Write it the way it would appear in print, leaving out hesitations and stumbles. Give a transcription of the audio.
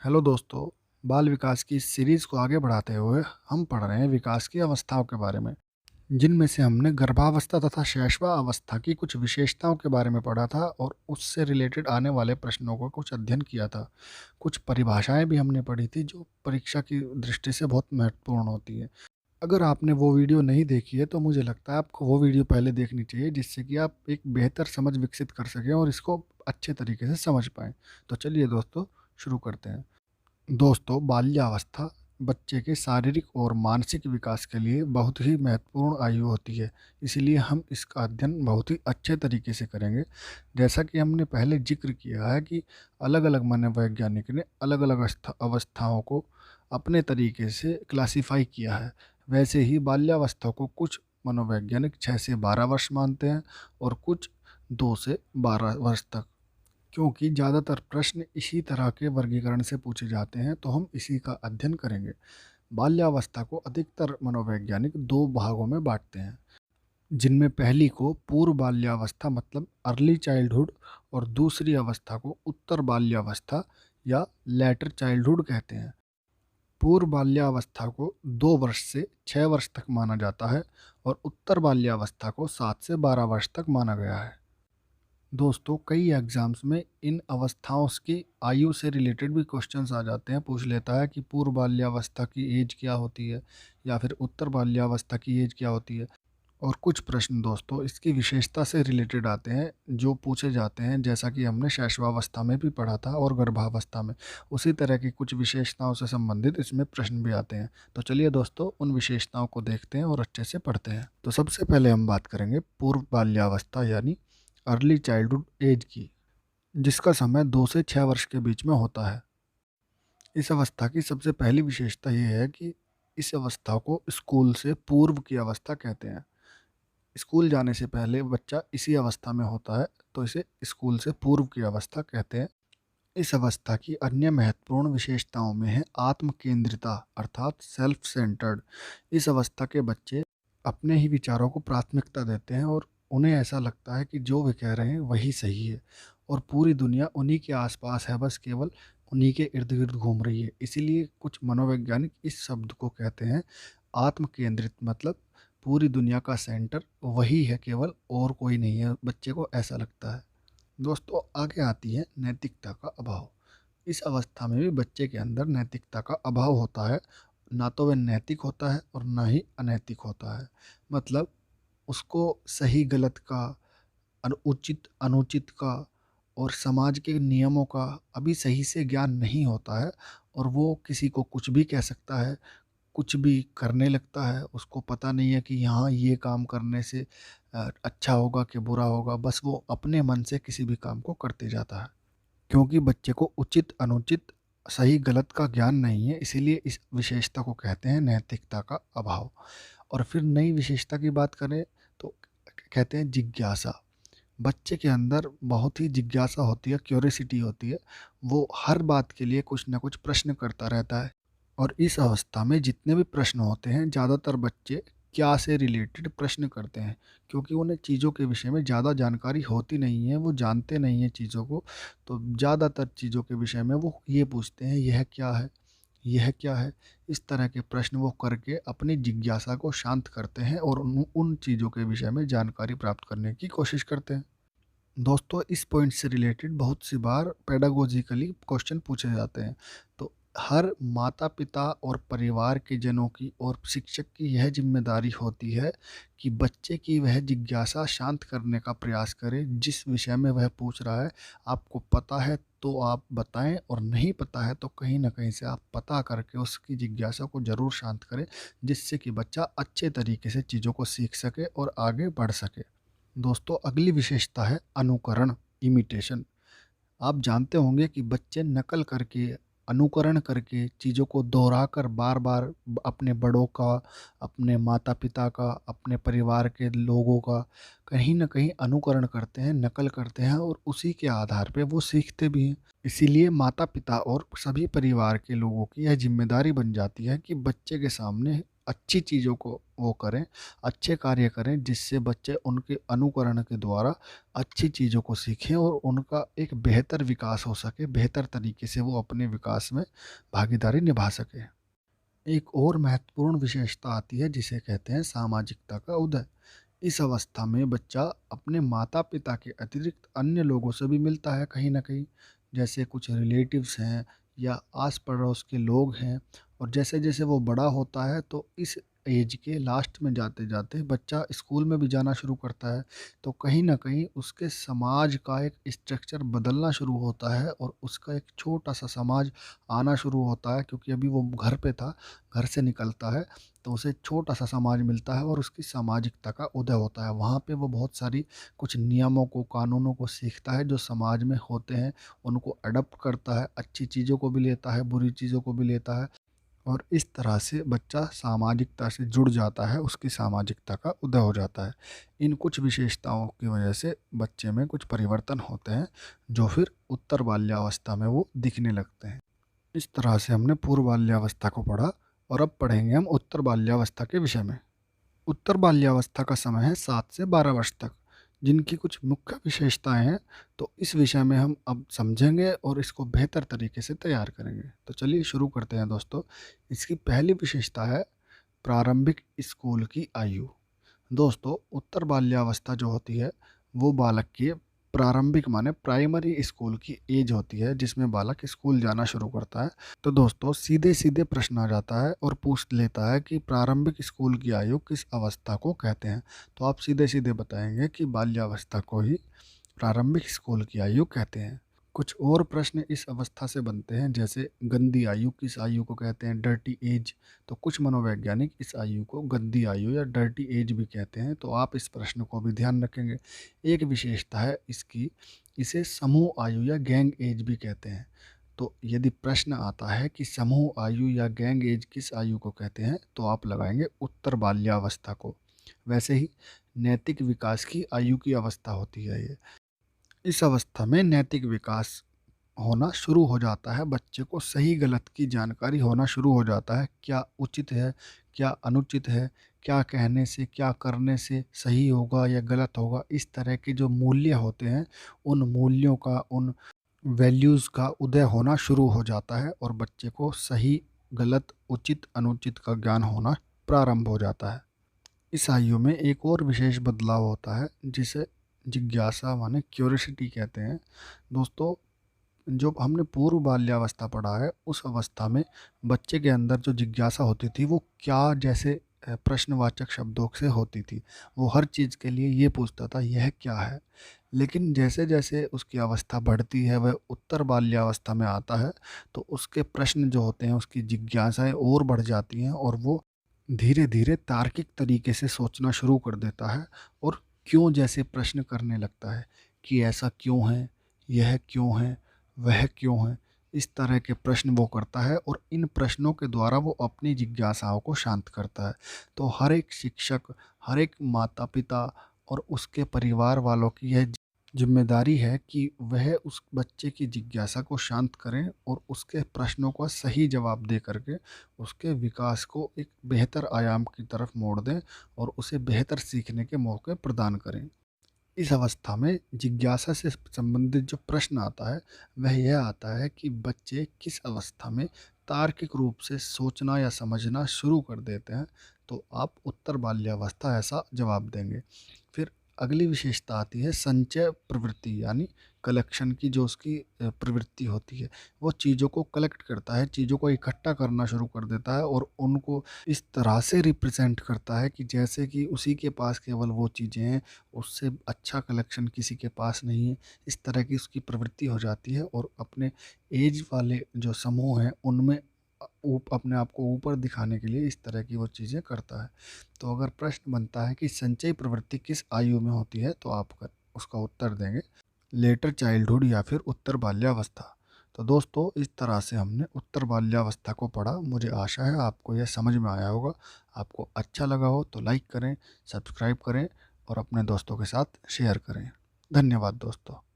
Hello दोस्तों। बाल विकास की इस सीरीज़ को आगे बढ़ाते हुए हम पढ़ रहे हैं विकास की अवस्थाओं के बारे में, जिनमें से हमने गर्भावस्था तथा शैशवा अवस्था की कुछ विशेषताओं के बारे में पढ़ा था और उससे रिलेटेड आने वाले प्रश्नों को कुछ अध्ययन किया था। कुछ परिभाषाएं भी हमने पढ़ी थी जो परीक्षा की दृष्टि से बहुत महत्वपूर्ण होती है। अगर आपने वो वीडियो नहीं देखी है तो मुझे लगता है आपको वो वीडियो पहले देखनी चाहिए, जिससे कि आप एक बेहतर समझ विकसित कर सकें और इसको अच्छे तरीके से समझ पाएँ। तो चलिए दोस्तों, शुरू करते हैं। दोस्तों, बाल्यावस्था बच्चे के शारीरिक और मानसिक विकास के लिए बहुत ही महत्वपूर्ण आयु होती है। इसीलिए हम इसका अध्ययन बहुत ही अच्छे तरीके से करेंगे। जैसा कि हमने पहले जिक्र किया है कि अलग अलग मनोवैज्ञानिक ने अलग अलग अवस्थाओं को अपने तरीके से क्लासिफाई किया है। वैसे ही बाल्यावस्था को कुछ मनोवैज्ञानिक 6 से 12 वर्ष मानते हैं और कुछ 2 से 12 वर्ष तक। क्योंकि ज़्यादातर प्रश्न इसी तरह के वर्गीकरण से पूछे जाते हैं, तो हम इसी का अध्ययन करेंगे। बाल्यावस्था को अधिकतर मनोवैज्ञानिक 2 भागों में बांटते हैं, जिनमें पहली को पूर्व बाल्यावस्था मतलब अर्ली चाइल्डहुड और दूसरी अवस्था को उत्तर बाल्यावस्था या लेटर चाइल्डहुड कहते हैं। पूर्व बाल्यावस्था को 2 वर्ष से 6 वर्ष तक माना जाता है और उत्तर बाल्यावस्था को 7 से 12 वर्ष तक माना गया है। दोस्तों, कई एग्जाम्स में इन अवस्थाओं की आयु से रिलेटेड भी क्वेश्चंस आ जाते हैं। पूछ लेता है कि पूर्व बाल्यावस्था की एज क्या होती है या फिर उत्तर बाल्यावस्था की एज क्या होती है। और कुछ प्रश्न दोस्तों इसकी विशेषता से रिलेटेड आते हैं जो पूछे जाते हैं, जैसा कि हमने शैशवावस्था में भी पढ़ा था और गर्भावस्था में। उसी तरह की कुछ विशेषताओं से संबंधित इसमें प्रश्न भी आते हैं। तो चलिए दोस्तों, उन विशेषताओं को देखते हैं और अच्छे से पढ़ते हैं। तो सबसे पहले हम बात करेंगे पूर्व बाल्यावस्था यानी अर्ली चाइल्डहुड एज की, जिसका समय 2 से 6 वर्ष के बीच में होता है। इस अवस्था की सबसे पहली विशेषता यह है कि इस अवस्था को स्कूल से पूर्व की अवस्था कहते हैं। स्कूल जाने से पहले बच्चा इसी अवस्था में होता है, तो इसे स्कूल से पूर्व की अवस्था कहते हैं। इस अवस्था की अन्य महत्वपूर्ण विशेषताओं में है आत्म केंद्रिता अर्थात सेल्फ सेंटर्ड। इस अवस्था के बच्चे अपने ही विचारों को प्राथमिकता देते हैं और उन्हें ऐसा लगता है कि जो वे कह रहे हैं वही सही है और पूरी दुनिया उन्हीं के आसपास है, बस केवल उन्हीं के इर्द गिर्द घूम रही है। इसीलिए कुछ मनोवैज्ञानिक इस शब्द को कहते हैं आत्म केंद्रित, मतलब पूरी दुनिया का सेंटर वही है केवल, और कोई नहीं है, बच्चे को ऐसा लगता है। दोस्तों, आगे आती है नैतिकता का अभाव। इस अवस्था में भी बच्चे के अंदर नैतिकता का अभाव होता है। ना तो वह नैतिक होता है और ना ही अनैतिक होता है। मतलब उसको सही गलत का, उचित अनुचित का और समाज के नियमों का अभी सही से ज्ञान नहीं होता है और वो किसी को कुछ भी कह सकता है, कुछ भी करने लगता है। उसको पता नहीं है कि यहाँ ये काम करने से अच्छा होगा कि बुरा होगा, बस वो अपने मन से किसी भी काम को करते जाता है। क्योंकि बच्चे को उचित अनुचित सही गलत का ज्ञान नहीं है, इसीलिए इस विशेषता को कहते हैं नैतिकता का अभाव। और फिर नई विशेषता की बात करें तो कहते हैं जिज्ञासा। बच्चे के अंदर बहुत ही जिज्ञासा होती है, क्यूरियोसिटी होती है। वो हर बात के लिए कुछ ना कुछ प्रश्न करता रहता है। और इस अवस्था में जितने भी प्रश्न होते हैं, ज़्यादातर बच्चे क्या से रिलेटेड प्रश्न करते हैं, क्योंकि उन्हें चीज़ों के विषय में ज़्यादा जानकारी होती नहीं है, वो जानते नहीं हैं चीज़ों को। तो ज़्यादातर चीज़ों के विषय में वो ये पूछते हैं यह क्या है, यह क्या है। इस तरह के प्रश्न वो करके अपनी जिज्ञासा को शांत करते हैं और उन चीज़ों के विषय में जानकारी प्राप्त करने की कोशिश करते हैं। दोस्तों, इस पॉइंट से रिलेटेड बहुत सी बार पेडागोजिकली क्वेश्चन पूछे जाते हैं। तो हर माता पिता और परिवार के जनों की और शिक्षक की यह जिम्मेदारी होती है कि बच्चे की वह जिज्ञासा शांत करने का प्रयास करे। जिस विषय में वह पूछ रहा है, आपको पता है तो आप बताएं, और नहीं पता है तो कहीं ना कहीं से आप पता करके उसकी जिज्ञासा को ज़रूर शांत करें, जिससे कि बच्चा अच्छे तरीके से चीज़ों को सीख सके और आगे बढ़ सके। दोस्तों, अगली विशेषता है अनुकरण, इमिटेशन। आप जानते होंगे कि बच्चे नकल करके, अनुकरण करके, चीज़ों को दोहराकर बार बार अपने बड़ों का, अपने माता पिता का, अपने परिवार के लोगों का कहीं ना कहीं अनुकरण करते हैं, नकल करते हैं और उसी के आधार पे वो सीखते भी हैं। इसीलिए माता पिता और सभी परिवार के लोगों की यह जिम्मेदारी बन जाती है कि बच्चे के सामने अच्छी चीज़ों को वो करें, अच्छे कार्य करें, जिससे बच्चे उनके अनुकरण के द्वारा अच्छी चीज़ों को सीखें और उनका एक बेहतर विकास हो सके, बेहतर तरीके से वो अपने विकास में भागीदारी निभा सकें। एक और महत्वपूर्ण विशेषता आती है जिसे कहते हैं सामाजिकता का उदय। इस अवस्था में बच्चा अपने माता-पिता के अतिरिक्त अन्य लोगों से भी मिलता है कहीं न कहीं, जैसे कुछ रिलेटिव्स हैं या आस-पड़ोस के लोग हैं। और जैसे-जैसे वो बड़ा होता है तो इस एज के लास्ट में जाते-जाते बच्चा स्कूल में भी जाना शुरू करता है, तो कहीं न कहीं उसके समाज का एक स्ट्रक्चर बदलना शुरू होता है और उसका एक छोटा-सा समाज आना शुरू होता है, क्योंकि अभी वो घर पे था, घर से निकलता है तो उसे छोटा-सा समाज मिलता है और उसकी सामाजिकता का उदय होता है। वहाँ पे वो बहुत सारी कुछ नियमों को, कानूनों को सीखता है जो समाज में होते हैं, उनको अडॉप्ट करता है, अच्छी चीज़ों को भी लेता है, बुरी चीज़ों को भी लेता है और इस तरह से बच्चा सामाजिकता से जुड़ जाता है, उसकी सामाजिकता का उदय हो जाता है। इन कुछ विशेषताओं की वजह से बच्चे में कुछ परिवर्तन होते हैं, जो फिर उत्तर बाल्यावस्था में वो दिखने लगते हैं। इस तरह से हमने पूर्व बाल्यावस्था को पढ़ा और अब पढ़ेंगे हम उत्तर बाल्यावस्था के विषय में। उत्तर बाल्यावस्था का समय है 7 से 12 वर्ष तक, जिनकी कुछ मुख्य विशेषताएं हैं, तो इस विषय में हम अब समझेंगे और इसको बेहतर तरीके से तैयार करेंगे। तो चलिए शुरू करते हैं दोस्तों। इसकी पहली विशेषता है प्रारंभिक स्कूल की आयु। दोस्तों, उत्तर बाल्यावस्था जो होती है वो बालक की प्रारंभिक माने प्राइमरी स्कूल की एज होती है, जिसमें बालक स्कूल जाना शुरू करता है। तो दोस्तों, सीधे सीधे प्रश्न आ जाता है और पूछ लेता है कि प्रारंभिक स्कूल की आयु किस अवस्था को कहते हैं। तो आप सीधे सीधे बताएंगे कि बाल्यावस्था को ही प्रारंभिक स्कूल की आयु कहते हैं। कुछ और प्रश्न इस अवस्था से बनते हैं, जैसे गंदी आयु किस आयु को कहते हैं, डर्टी एज। तो कुछ मनोवैज्ञानिक इस आयु को गंदी आयु या डर्टी एज भी कहते हैं, तो आप इस प्रश्न को भी ध्यान रखेंगे। एक विशेषता है इसकी, इसे समूह आयु या गैंग एज भी कहते हैं। तो यदि प्रश्न आता है कि समूह आयु या गैंग एज किस आयु को कहते हैं, तो आप लगाएंगे उत्तर बाल्यावस्था को। वैसे ही नैतिक विकास की आयु की अवस्था होती है ये। इस अवस्था में नैतिक विकास होना शुरू हो जाता है, बच्चे को सही गलत की जानकारी होना शुरू हो जाता है, क्या उचित है, क्या अनुचित है, क्या कहने से, क्या करने से सही होगा या गलत होगा। इस तरह के जो मूल्य होते हैं, उन मूल्यों का, उन वैल्यूज़ का उदय होना शुरू हो जाता है और बच्चे को सही, गलत, उचित, अनुचित का ज्ञान होना प्रारंभ हो जाता है। इस आयु में एक और विशेष बदलाव होता है, जिसे जिज्ञासा माने क्यूरियोसिटी कहते हैं। दोस्तों, जो हमने पूर्व बाल्यावस्था पढ़ा है, उस अवस्था में बच्चे के अंदर जो जिज्ञासा होती थी वो क्या, जैसे प्रश्नवाचक शब्दों से होती थी। वो हर चीज़ के लिए ये पूछता था यह क्या है। लेकिन जैसे जैसे उसकी अवस्था बढ़ती है, वह उत्तर बाल्यावस्था में आता है, तो उसके प्रश्न जो होते हैं, उसकी जिज्ञासाएं और बढ़ जाती हैं और वो धीरे धीरे तार्किक तरीके से सोचना शुरू कर देता है और क्यों जैसे प्रश्न करने लगता है कि ऐसा क्यों है, यह क्यों है, वह क्यों है। इस तरह के प्रश्न वो करता है और इन प्रश्नों के द्वारा वो अपनी जिज्ञासाओं को शांत करता है। तो हर एक शिक्षक, हर एक माता पिता और उसके परिवार वालों की यह जिम्मेदारी है कि वह उस बच्चे की जिज्ञासा को शांत करें और उसके प्रश्नों का सही जवाब दे करके उसके विकास को एक बेहतर आयाम की तरफ मोड़ दें और उसे बेहतर सीखने के मौके प्रदान करें। इस अवस्था में जिज्ञासा से संबंधित जो प्रश्न आता है, वह यह आता है कि बच्चे किस अवस्था में तार्किक रूप से सोचना या समझना शुरू कर देते हैं। तो आप उत्तर बाल्यावस्था ऐसा जवाब देंगे। फिर अगली विशेषता आती है संचय प्रवृत्ति, यानी कलेक्शन की जो उसकी प्रवृत्ति होती है। वो चीज़ों को कलेक्ट करता है, चीज़ों को इकट्ठा करना शुरू कर देता है और उनको इस तरह से रिप्रेजेंट करता है कि जैसे कि उसी के पास केवल वो चीज़ें हैं, उससे अच्छा कलेक्शन किसी के पास नहीं है। इस तरह की उसकी प्रवृत्ति हो जाती है और अपने एज वाले जो समूह हैं उनमें अपने आप को ऊपर दिखाने के लिए इस तरह की वो चीज़ें करता है। तो अगर प्रश्न बनता है कि संचयी प्रवृत्ति किस आयु में होती है, तो आप उसका उत्तर देंगे लेटर चाइल्डहुड या फिर उत्तर बाल्यावस्था। तो दोस्तों, इस तरह से हमने उत्तर बाल्यावस्था को पढ़ा। मुझे आशा है आपको यह समझ में आया होगा। आपको अच्छा लगा हो तो लाइक करें, सब्सक्राइब करें और अपने दोस्तों के साथ शेयर करें। धन्यवाद दोस्तों।